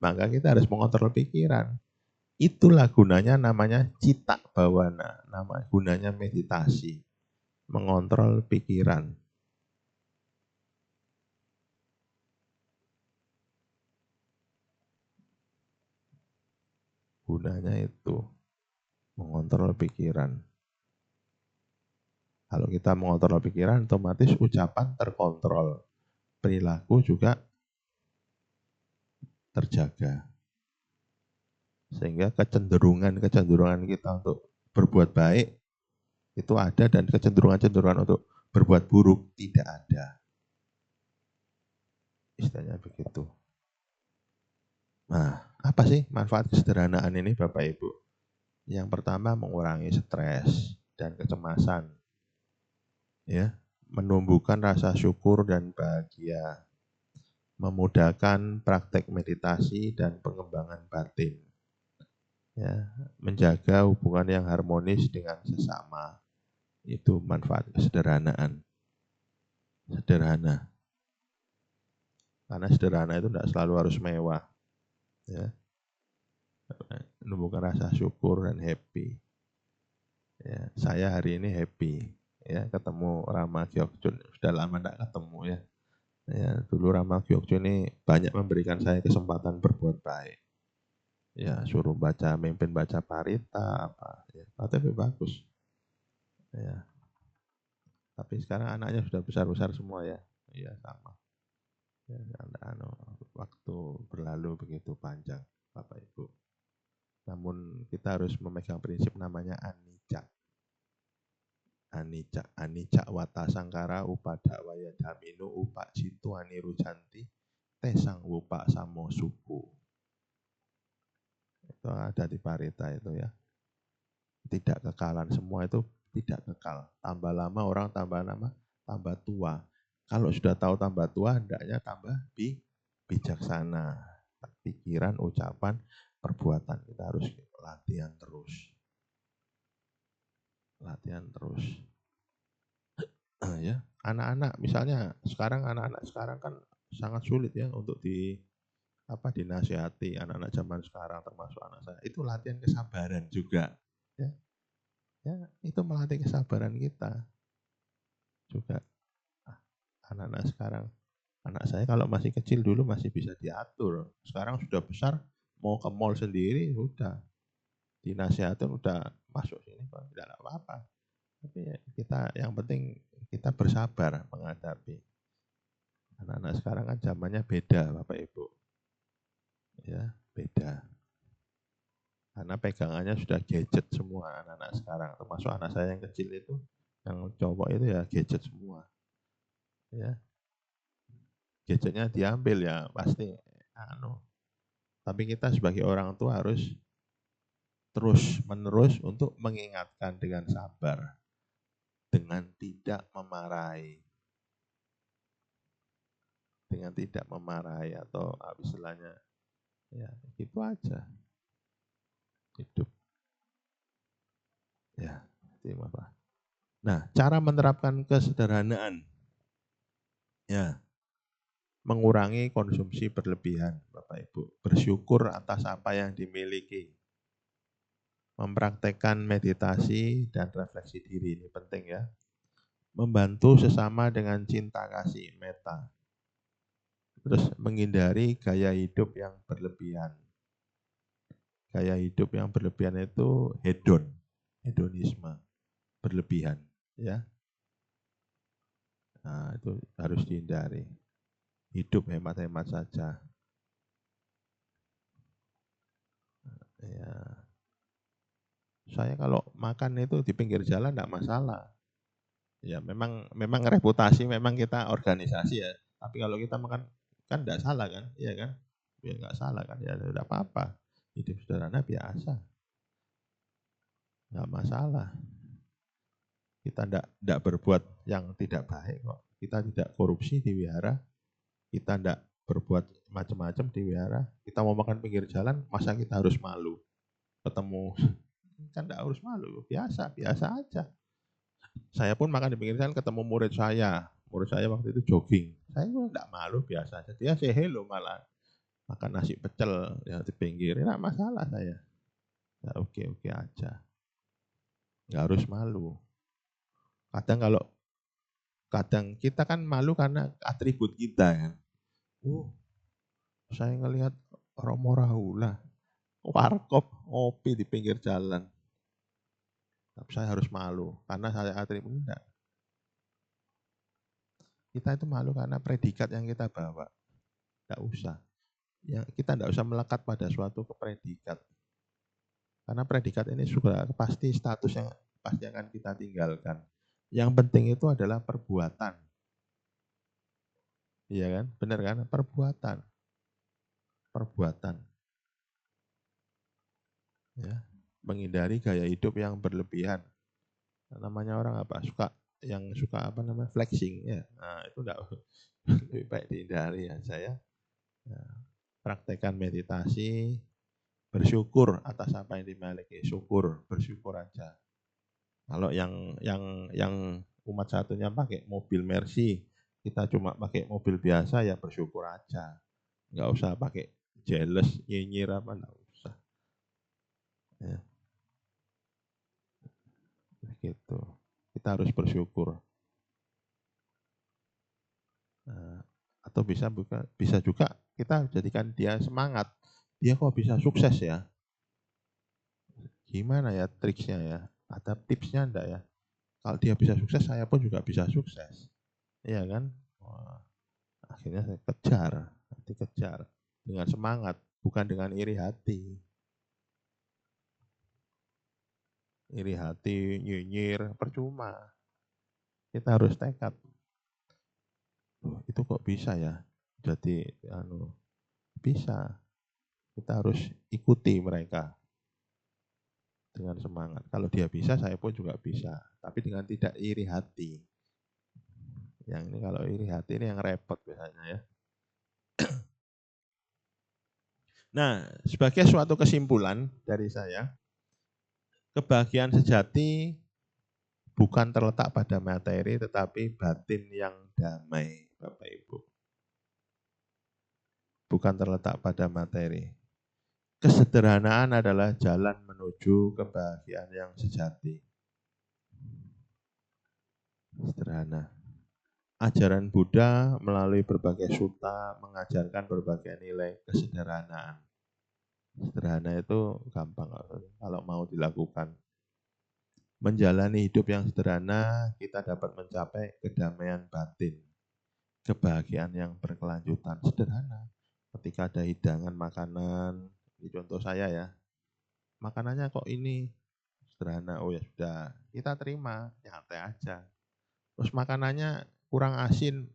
Maka kita harus mengontrol pikiran. Itulah gunanya namanya cita bawana, nama gunanya meditasi. Mengontrol pikiran. Gunanya itu mengontrol pikiran. Kalau kita mengontrol pikiran, otomatis ucapan terkontrol. Perilaku juga terjaga. Sehingga kecenderungan kita untuk berbuat baik itu ada dan kecenderungan untuk berbuat buruk tidak ada. Istilahnya begitu. Nah, apa sih manfaat kesederhanaan ini Bapak Ibu? Yang pertama mengurangi stres dan kecemasan. Ya, menumbuhkan rasa syukur dan bahagia, memudahkan praktek meditasi dan pengembangan batin, ya, menjaga hubungan yang harmonis dengan sesama. Itu manfaat kesederhanaan. Sederhana. Karena sederhana itu tidak selalu harus mewah. Ya. Menumbuhkan rasa syukur dan happy. Ya, saya hari ini happy. Ya, ketemu Rama Gyokjun, sudah lama tidak ketemu ya. Ya, dulu Rama Gyokjun ini banyak memberikan saya kesempatan berbuat baik. Ya, suruh mimpin baca parita apa, ya, tapi bagus. Ya. Tapi sekarang anaknya sudah besar-besar semua ya. Iya, sama. Ya, waktu berlalu begitu panjang, Bapak Ibu. Namun kita harus memegang prinsip namanya anicca. Anicca wata sangkara upada waya daminu upak jitu aniru janti tesang wupak samo suku. Itu ada di parita itu ya. Tidak kekalan, semua itu tidak kekal. Tambah lama orang tambah tua. Kalau sudah tahu tambah tua, hendaknya tambah bijaksana. Pikiran, ucapan, perbuatan. Kita harus latihan terus. Latihan terus. Ya, anak-anak misalnya anak-anak sekarang kan sangat sulit ya untuk dinasihati anak-anak zaman sekarang termasuk anak saya. Itu latihan kesabaran juga. Ya, ya itu melatih kesabaran kita juga. Anak-anak sekarang, anak saya kalau masih kecil dulu masih bisa diatur. Sekarang sudah besar, mau ke mall sendiri sudah dinasihatin, udah masuk sini kok tidak apa-apa. Tapi kita yang penting kita bersabar menghadapi. Anak-anak sekarang kan zamannya beda Bapak Ibu. Ya, beda. Karena pegangannya sudah gadget semua anak-anak sekarang. Termasuk anak saya yang kecil itu, yang cowok itu ya gadget semua. Ya. Gadgetnya diambil ya pasti. Tapi kita sebagai orang tua harus terus-menerus untuk mengingatkan dengan sabar. Dengan tidak memarahi. Dengan tidak memarahi atau istilahnya ya gitu aja. Hidup. Ya, terima Pak. Nah, cara menerapkan kesederhanaan. Ya, mengurangi konsumsi berlebihan, Bapak Ibu. Bersyukur atas apa yang dimiliki. Mempraktekkan meditasi dan refleksi diri, ini penting ya. Membantu sesama dengan cinta kasih, metta. Terus menghindari gaya hidup yang berlebihan. Gaya hidup yang berlebihan itu hedonisme, berlebihan. Ya. Nah, itu harus dihindari. Hidup hemat-hemat saja. Ya. Saya kalau makan itu di pinggir jalan tidak masalah. Ya memang reputasi, memang kita organisasi ya. Tapi kalau kita makan kan tidak salah kan, iya kan? Ya nggak salah kan, ya tidak apa-apa. Hidup sederhana biasa, nggak masalah. Kita tidak berbuat yang tidak baik kok. Kita tidak korupsi di wihara, kita tidak berbuat macam-macam di wihara. Kita mau makan pinggir jalan, masa kita harus malu? Ketemu kan tidak harus malu, biasa aja. Saya pun makan di pinggir jalan ketemu murid saya, Menurut saya waktu itu jogging. Saya enggak malu, biasa aja. Dia say hello malah. Makan nasi pecel ya di pinggir, enggak masalah saya. Ya oke-oke aja. Enggak harus malu. Kadang kita kan malu karena atribut kita ya. Saya ngelihat Romo Rahula, warkop, ngopi di pinggir jalan. Tapi saya harus malu karena saya atribut enggak. Kita itu malu karena predikat yang kita bawa. Enggak usah. Ya, kita enggak usah melekat pada suatu predikat. Karena predikat ini sudah pasti status yang pasti akan kita tinggalkan. Yang penting itu adalah perbuatan. Iya kan? Benar kan? Perbuatan. Perbuatan. Ya. Menghindari gaya hidup yang berlebihan. Namanya orang apa? Suka apa namanya? Flexing ya. Nah, itu enggak lebih baik dihindari ya saya. Ya, praktekkan meditasi, bersyukur atas apa yang dimiliki, bersyukur aja. Kalau yang umat satunya pakai mobil Mercy, kita cuma pakai mobil biasa ya bersyukur aja. Enggak usah pakai jealous, nyinyir apa, enggak usah. Ya. Gitu. Kita harus bersyukur. Nah, atau bisa juga kita jadikan dia semangat. Dia kok bisa sukses ya? Gimana ya triksnya ya? Ada tipsnya enggak ya? Kalau dia bisa sukses, saya pun juga bisa sukses. Iya kan? Wah, akhirnya saya kejar dengan semangat, bukan dengan iri hati. Iri hati, nyinyir, percuma. Kita harus tekad. Itu kok bisa ya? Jadi bisa. Kita harus ikuti mereka dengan semangat. Kalau dia bisa, saya pun juga bisa. Tapi dengan tidak iri hati. Yang ini kalau iri hati ini yang repot biasanya ya. Nah, sebagai suatu kesimpulan dari saya, kebahagiaan sejati bukan terletak pada materi, tetapi batin yang damai, Bapak Ibu. Bukan terletak pada materi. Kesederhanaan adalah jalan menuju kebahagiaan yang sejati. Sederhana. Ajaran Buddha melalui berbagai sutta mengajarkan berbagai nilai kesederhanaan. Sederhana itu gampang kalau mau dilakukan. Menjalani hidup yang sederhana, kita dapat mencapai kedamaian batin, kebahagiaan yang berkelanjutan. Sederhana. Ketika ada hidangan makanan, ini contoh saya ya, makanannya kok ini sederhana, oh ya sudah, kita terima, nyantai aja. Terus makanannya kurang asin,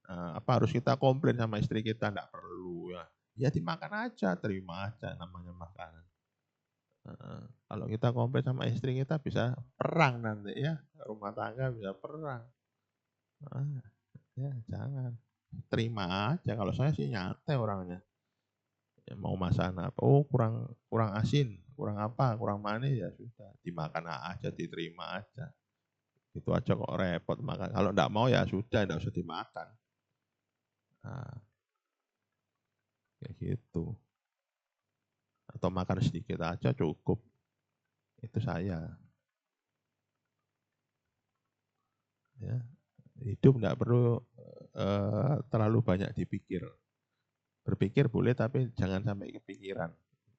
apa harus kita komplain sama istri kita? Enggak perlu ya. Ya dimakan aja, terima aja namanya makanan. Kalau kita komplain sama istri kita bisa perang nanti ya, rumah tangga bisa perang. Ya jangan, terima aja. Kalau saya sih nyantai orangnya. Ya, mau masakan apa? Oh kurang asin, kurang apa, kurang manis ya sudah, dimakan aja, diterima aja. Itu aja kok repot makan. Kalau enggak mau ya sudah, enggak usah dimakan. Nah, kayak gitu. Atau makan sedikit aja cukup. Itu saya. Ya, hidup enggak perlu terlalu banyak dipikir. Berpikir boleh tapi jangan sampai kepikiran.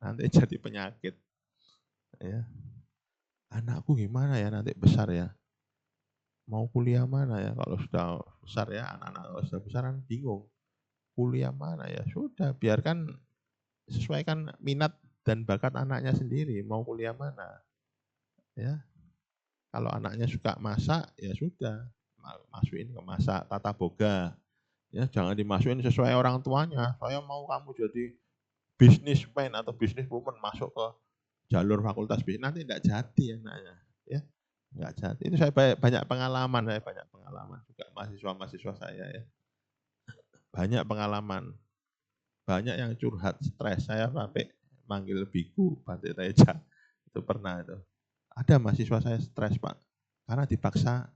Nanti jadi penyakit. Ya. Anakku gimana ya nanti besar ya? Mau kuliah mana ya? Kalau sudah besar ya, anak-anak kalau sudah besar kan bingung. Kuliah mana ya? Sudah, biarkan sesuaikan minat dan bakat anaknya sendiri, mau kuliah mana. Ya. Kalau anaknya suka masak, ya sudah, masukin ke masak tata boga. Ya, jangan dimasukin sesuai orang tuanya. Saya mau kamu jadi businessman atau businesswoman masuk ke jalur fakultas bisnis, nanti tidak jadi anaknya. Ya, enggak jadi. Itu saya banyak pengalaman juga mahasiswa-mahasiswa saya ya. Banyak pengalaman. Banyak yang curhat, stres. Saya sampai manggil biku, Bante Teja. Itu pernah itu. Ada mahasiswa saya stres, Pak. Karena dipaksa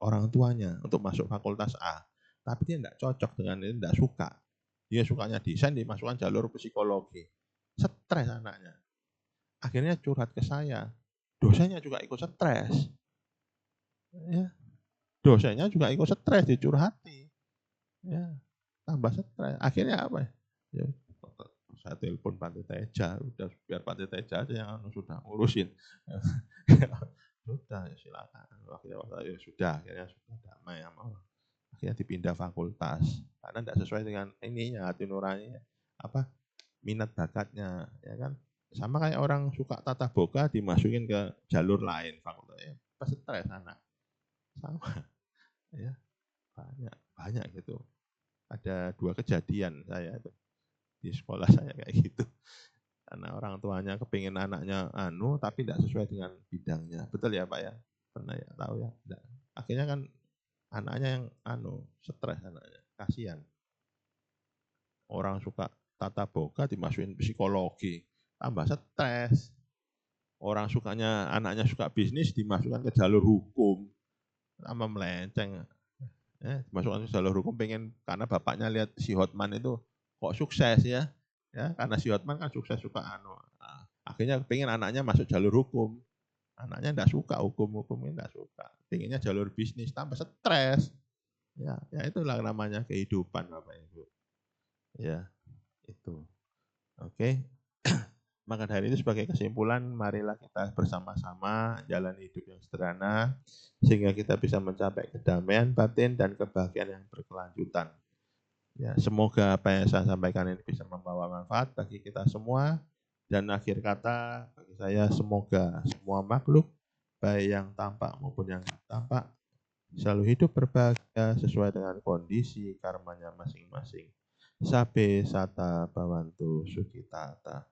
orang tuanya untuk masuk fakultas A. Tapi dia tidak cocok dengan ini, tidak suka. Dia sukanya desain, dimasukkan jalur psikologi. Stres anaknya. Akhirnya curhat ke saya. Dosennya juga ikut stres. Ya, dosennya juga ikut stres, dicurhati. Ya, tambah stres. Akhirnya apa ya? Saya telepon Pak Teja, udah biar Pak Teja aja yang sudah ngurusin. Sudah, ya silakan. Akhirnya sudah, akhirnya sudah damai sama orang. Akhirnya dipindah fakultas karena tidak sesuai dengan ininya, hati nuraninya, apa minat bakatnya, ya kan. Sama kayak orang suka tata boga dimasukin ke jalur lain fakultasnya, pasti stres anak. Sama, ya banyak gitu. Ada 2 kejadian saya itu di sekolah saya kayak gitu. Karena orang tuanya kepingin anaknya tapi tidak sesuai dengan bidangnya. Betul ya Pak ya? Pernah ya tahu ya? Enggak. Akhirnya kan anaknya yang stres anaknya. Kasihan. Orang suka tata boga dimasukin psikologi. Tambah stres. Orang anaknya suka bisnis dimasukkan ke jalur hukum. Tambah melenceng. Dimasukkan ke jalur hukum karena bapaknya lihat si Hotman itu kok sukses ya. Ya, karena si Hotman kan sukses suka akhirnya pengen anaknya masuk jalur hukum. Anaknya enggak suka hukum-hukum, enggak suka. Pengennya jalur bisnis, tambah stres. Ya itulah namanya kehidupan Bapak Ibu. Ya, itu. Oke. Maka dari itu sebagai kesimpulan, marilah kita bersama-sama jalani hidup yang sederhana sehingga kita bisa mencapai kedamaian batin dan kebahagiaan yang berkelanjutan. Ya, semoga apa yang saya sampaikan ini bisa membawa manfaat bagi kita semua. Dan akhir kata bagi saya, semoga semua makhluk, baik yang tampak maupun yang tidak tampak, selalu hidup berbahagia sesuai dengan kondisi karmanya masing-masing. Sabe sata bawantu sukitata.